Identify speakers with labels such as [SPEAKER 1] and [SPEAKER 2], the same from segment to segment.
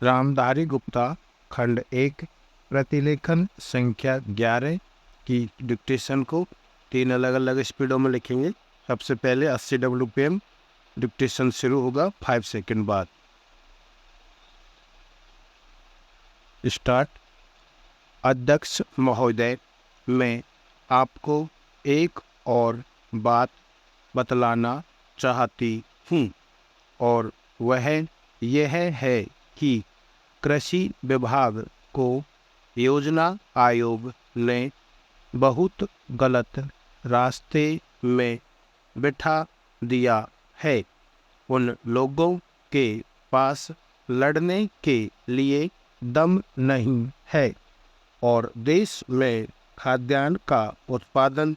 [SPEAKER 1] रामधारी गुप्ता खंड 1 प्रतिलेखन संख्या 11 की डिक्टेशन को 3 अलग अलग स्पीडों में लिखेंगे। सबसे पहले 80 WPM डिक्टेशन शुरू होगा 5 सेकंड बाद। स्टार्ट। अध्यक्ष महोदय, मैं आपको एक और बात बतलाना चाहती हूँ और वह यह है कि कृषि विभाग को योजना आयोग ने बहुत गलत रास्ते में बिठा दिया है। उन लोगों के पास लड़ने के लिए दम नहीं है और देश में खाद्यान्न का उत्पादन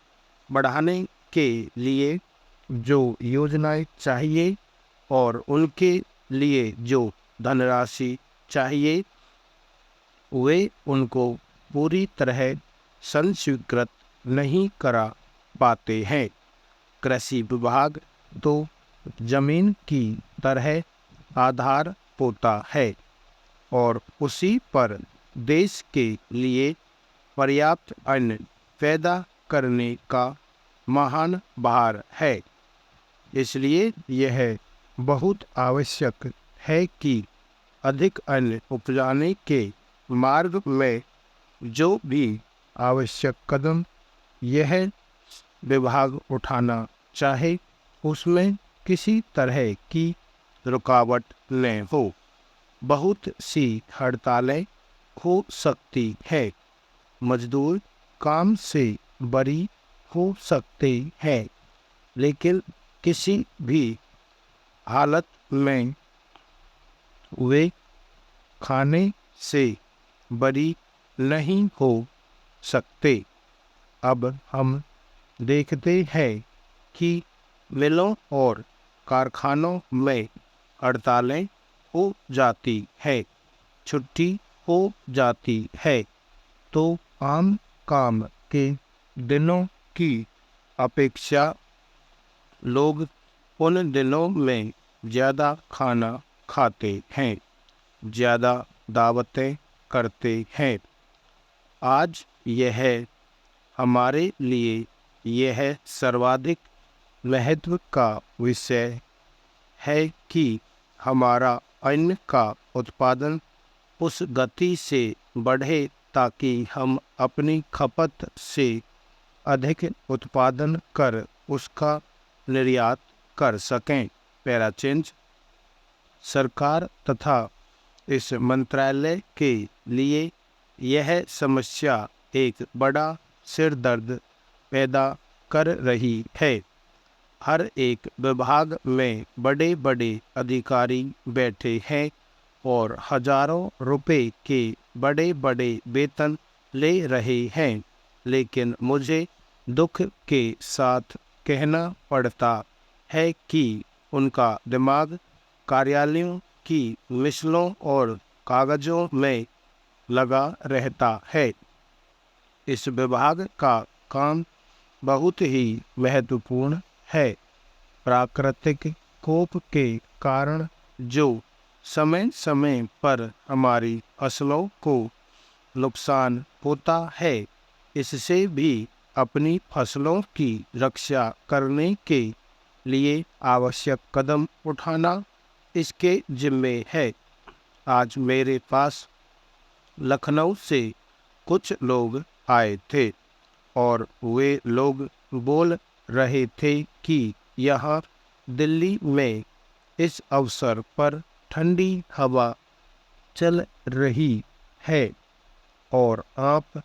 [SPEAKER 1] बढ़ाने के लिए जो योजनाएं चाहिए और उनके लिए जो धनराशि चाहिए वे उनको पूरी तरह संस्वीकृत नहीं करा पाते हैं। कृषि विभाग तो जमीन की तरह आधार होता है और उसी पर देश के लिए पर्याप्त अन्न पैदा करने का महान भार है। इसलिए यह बहुत आवश्यक है कि अधिक अन्न उपजाने के मार्ग में जो भी आवश्यक कदम यह विभाग उठाना चाहे उसमें किसी तरह की रुकावट न हो। बहुत सी हड़तालें हो सकती है, मजदूर काम से बरी हो सकते हैं, लेकिन किसी भी हालत में वे खाने से बरी नहीं हो सकते। अब हम देखते हैं कि मिलों और कारखानों में हड़तालें हो जाती है, छुट्टी हो जाती है, तो आम काम के दिनों की अपेक्षा लोग उन दिनों में ज़्यादा खाना खाते हैं, ज़्यादा दावतें करते हैं। आज यह हमारे लिए यह सर्वाधिक महत्व का विषय है कि हमारा अन्न का उत्पादन उस गति से बढ़े ताकि हम अपनी खपत से अधिक उत्पादन कर उसका निर्यात कर सकें। पैराचेंज। सरकार तथा इस मंत्रालय के लिए यह समस्या एक बड़ा सिरदर्द पैदा कर रही है। हर एक विभाग में बड़े बड़े अधिकारी बैठे हैं और हजारों रुपए के बड़े बड़े वेतन ले रहे हैं, लेकिन मुझे दुख के साथ कहना पड़ता है कि उनका दिमाग कार्यालयों की मिसलों और कागजों में लगा रहता है। इस विभाग का काम बहुत ही महत्वपूर्ण है। प्राकृतिक कोप के कारण जो समय समय पर हमारी फसलों को नुकसान होता है, इससे भी अपनी फसलों की रक्षा करने के लिए आवश्यक कदम उठाना इसके जिम्मे है। आज मेरे पास लखनऊ से कुछ लोग आए थे और वे लोग बोल रहे थे कि यहाँ दिल्ली में इस अवसर पर ठंडी हवा चल रही है और आप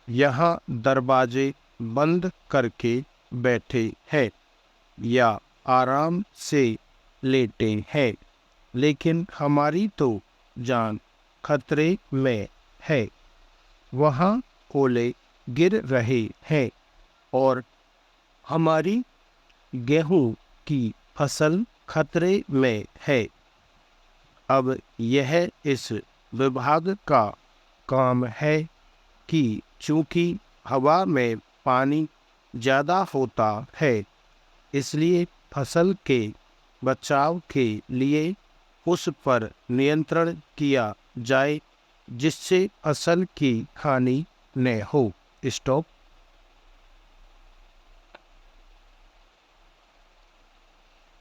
[SPEAKER 1] यहाँ दरवाजे बंद करके बैठे हैं या आराम से लेटे हैं, लेकिन हमारी तो जान खतरे में है। वहाँ ओले गिर रहे हैं और हमारी गेहूं की फसल खतरे में है। अब यह इस विभाग का काम है कि चूंकि हवा में पानी ज़्यादा होता है, इसलिए फसल के बचाव के लिए उस पर नियंत्रण किया जाए जिससे फसल की हानि न हो। स्टॉप।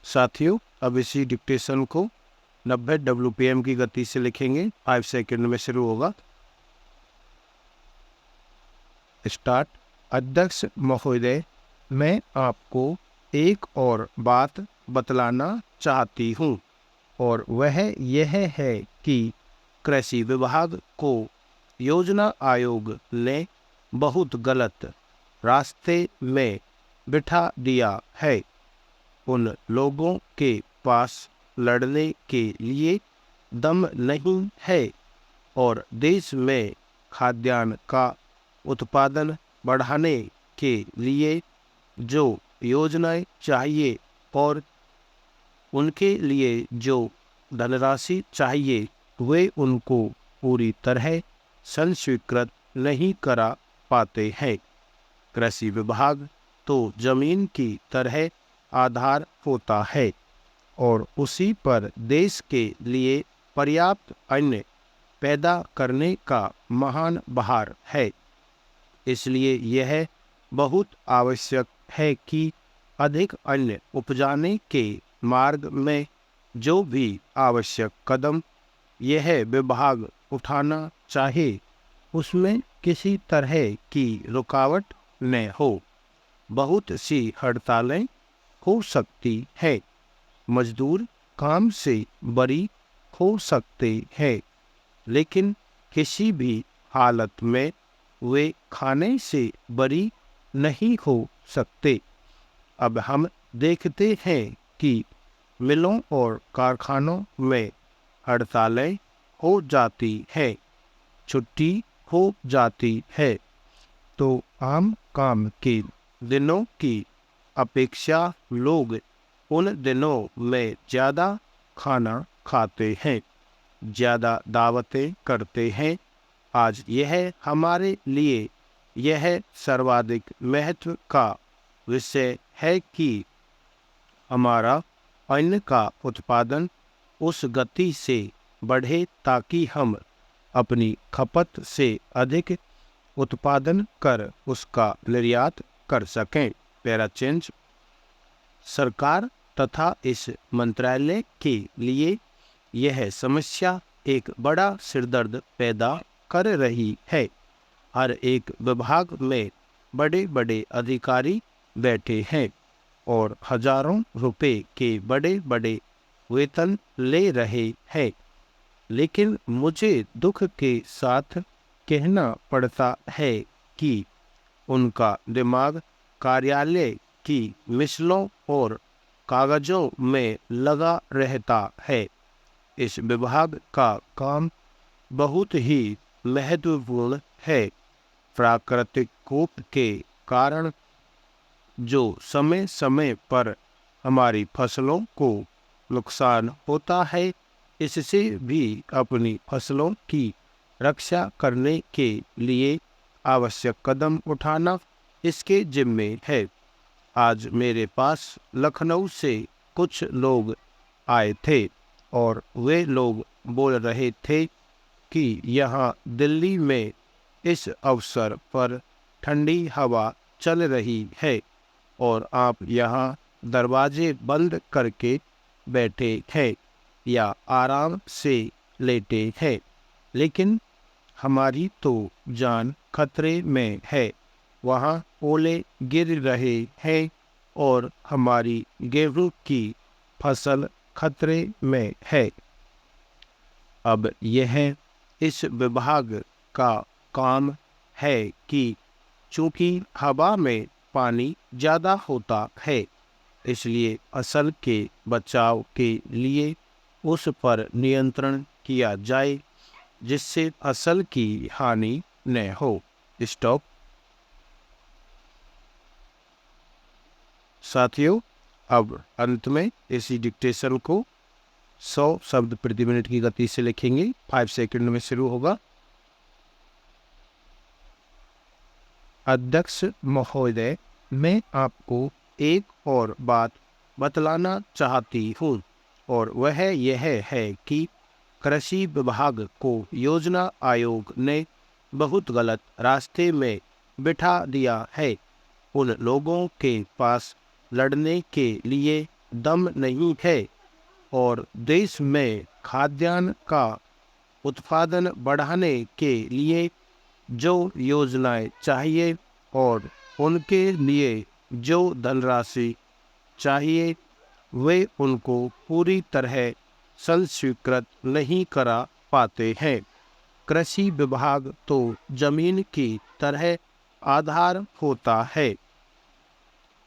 [SPEAKER 1] साथियों, अब इसी डिक्टेशन को 90 WPM की गति से लिखेंगे। 5 सेकंड में शुरू होगा। स्टार्ट। अध्यक्ष महोदय, मैं आपको एक और बात बतलाना चाहती हूँ और वह यह है कि कृषि विभाग को योजना आयोग ने बहुत गलत रास्ते में बिठा दिया है। उन लोगों के पास लड़ने के लिए दम नहीं है और देश में खाद्यान्न का उत्पादन बढ़ाने के लिए जो योजनाएं चाहिए और उनके लिए जो धनराशि चाहिए वे उनको पूरी तरह संस्वीकृत नहीं करा पाते हैं। कृषि विभाग तो जमीन की तरह आधार होता है और उसी पर देश के लिए पर्याप्त अन्न पैदा करने का महान बहार है। इसलिए यह बहुत आवश्यक है कि अधिक अन्न उपजाने के मार्ग में जो भी आवश्यक कदम यह विभाग उठाना चाहे उसमें किसी तरह की रुकावट न हो। बहुत सी हड़तालें हो सकती है, मजदूर काम से बरी हो सकते हैं, लेकिन किसी भी हालत में वे खाने से बरी नहीं हो सकते। अब हम देखते हैं कि मिलों और कारखानों में हड़तालें हो जाती है, छुट्टी हो जाती है, तो आम काम के दिनों की अपेक्षा लोग उन दिनों में ज़्यादा खाना खाते हैं, ज़्यादा दावतें करते हैं। आज यह हमारे लिए यह सर्वाधिक महत्व का विषय है कि हमारा अन्न का उत्पादन उस गति से बढ़े ताकि हम अपनी खपत से अधिक उत्पादन कर उसका निर्यात कर सकें। Para change. सरकार तथा इस मंत्रालय के लिए यह समस्या एक बड़ा सिरदर्द पैदा कर रही है। हर एक विभाग में बड़े बड़े अधिकारी बैठे हैं और हजारों रुपए के बड़े बड़े वेतन ले रहे हैं, लेकिन मुझे दुख के साथ कहना पड़ता है कि उनका दिमाग कार्यालय की मिसलों और कागजों में लगा रहता है। इस विभाग का काम बहुत ही महत्वपूर्ण है। प्राकृतिक कोप के कारण जो समय समय पर हमारी फसलों को नुकसान होता है, इससे भी अपनी फसलों की रक्षा करने के लिए आवश्यक कदम उठाना इसके जिम्मे है। आज मेरे पास लखनऊ से कुछ लोग आए थे और वे लोग बोल रहे थे कि यहाँ दिल्ली में इस अवसर पर ठंडी हवा चल रही है और आप यहाँ दरवाजे बंद करके बैठे हैं या आराम से लेटे हैं, लेकिन हमारी तो जान खतरे में है। वहाँ ओले गिर रहे हैं और हमारी गेहूं की फसल खतरे में है। अब यह इस विभाग का काम है कि चूंकि हवा में पानी ज़्यादा होता है, इसलिए फसल के बचाव के लिए उस पर नियंत्रण किया जाए जिससे फसल की हानि न हो। स्टॉप। साथियों, अब अंत में इसी डिक्टेशन को 100 शब्द प्रति मिनट की गति से लिखेंगे। 5 सेकंड में शुरू होगा। अध्यक्ष महोदय, मैं आपको एक और बात बतलाना चाहती हूँ, और वह यह है कि कृषि विभाग को योजना आयोग ने बहुत गलत रास्ते में बिठा दिया है। उन लोगों के पास लड़ने के लिए दम नहीं है, और देश में खाद्यान्न का उत्पादन बढ़ाने के लिए जो योजनाएं चाहिए और उनके लिए जो धनराशि चाहिए, वे उनको पूरी तरह संस्वीकृत नहीं करा पाते हैं। कृषि विभाग तो जमीन की तरह आधार होता है,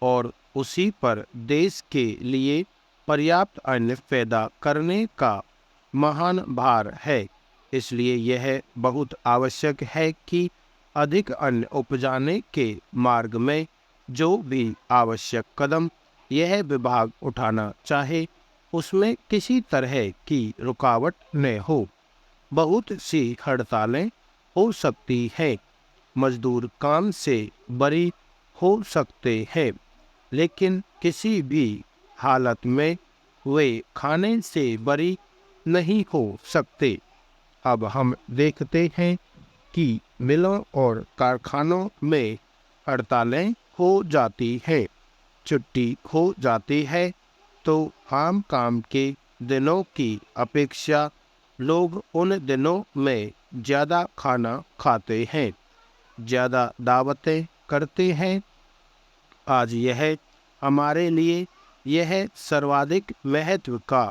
[SPEAKER 1] और उसी पर देश के लिए पर्याप्त अन्न पैदा करने का महान भार है। इसलिए यह बहुत आवश्यक है कि अधिक अन्न उपजाने के मार्ग में जो भी आवश्यक कदम यह विभाग उठाना चाहे, उसमें किसी तरह की रुकावट न हो। बहुत सी हड़तालें हो सकती हैं, मजदूर काम से बरी हो सकते हैं, लेकिन किसी भी हालत में वे खाने से बरी नहीं हो सकते। अब हम देखते हैं कि मिलों और कारखानों में हड़तालें हो जाती हैं, छुट्टी हो जाती है, तो आम काम के दिनों की अपेक्षा लोग उन दिनों में ज़्यादा खाना खाते हैं, ज़्यादा दावतें करते हैं। आज यह हमारे लिए यह सर्वाधिक महत्व का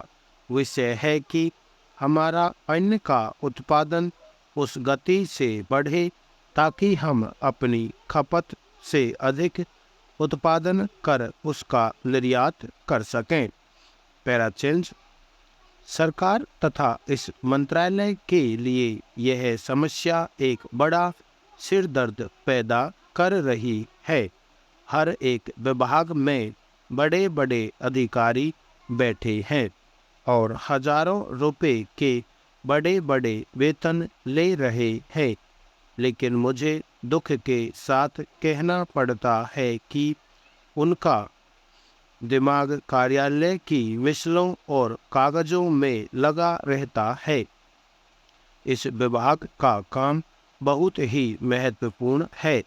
[SPEAKER 1] विषय है कि हमारा अन्न का उत्पादन उस गति से बढ़े ताकि हम अपनी खपत से अधिक उत्पादन कर उसका निर्यात कर सकें। पैराचेंज सरकार तथा इस मंत्रालय के लिए यह समस्या एक बड़ा सिरदर्द पैदा कर रही है। हर एक विभाग में बड़े बड़े अधिकारी बैठे हैं और हजारों रुपए के बड़े बड़े वेतन ले रहे हैं, लेकिन मुझे दुख के साथ कहना पड़ता है कि उनका दिमाग कार्यालय की मिसलों और कागजों में लगा रहता है। इस विभाग का काम बहुत ही महत्वपूर्ण है।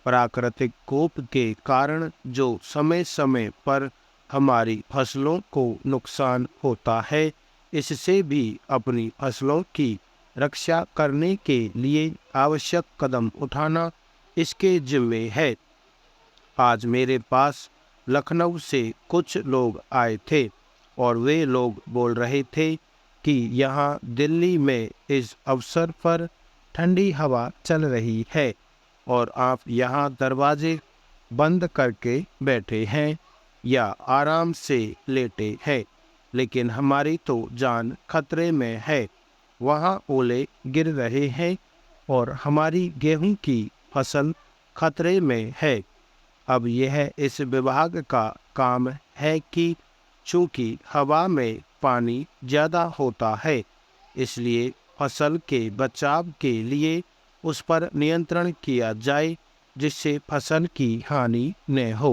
[SPEAKER 1] प्राकृतिक कोप के कारण जो समय समय पर हमारी फसलों को नुकसान होता है, इससे भी अपनी फसलों की रक्षा करने के लिए आवश्यक कदम उठाना इसके जिम्मे है। आज मेरे पास लखनऊ से कुछ लोग आए थे, और वे लोग बोल रहे थे कि यहाँ दिल्ली में इस अवसर पर ठंडी हवा चल रही है, और आप यहाँ दरवाजे बंद करके बैठे हैं या आराम से लेटे हैं, लेकिन हमारी तो जान खतरे में है। वहाँ ओले गिर रहे हैं और हमारी गेहूं की फसल खतरे में है। अब यह इस विभाग का काम है कि चूंकि हवा में पानी ज़्यादा होता है, इसलिए फसल के बचाव के लिए उस पर नियंत्रण किया जाए, जिससे फसल की हानि न हो।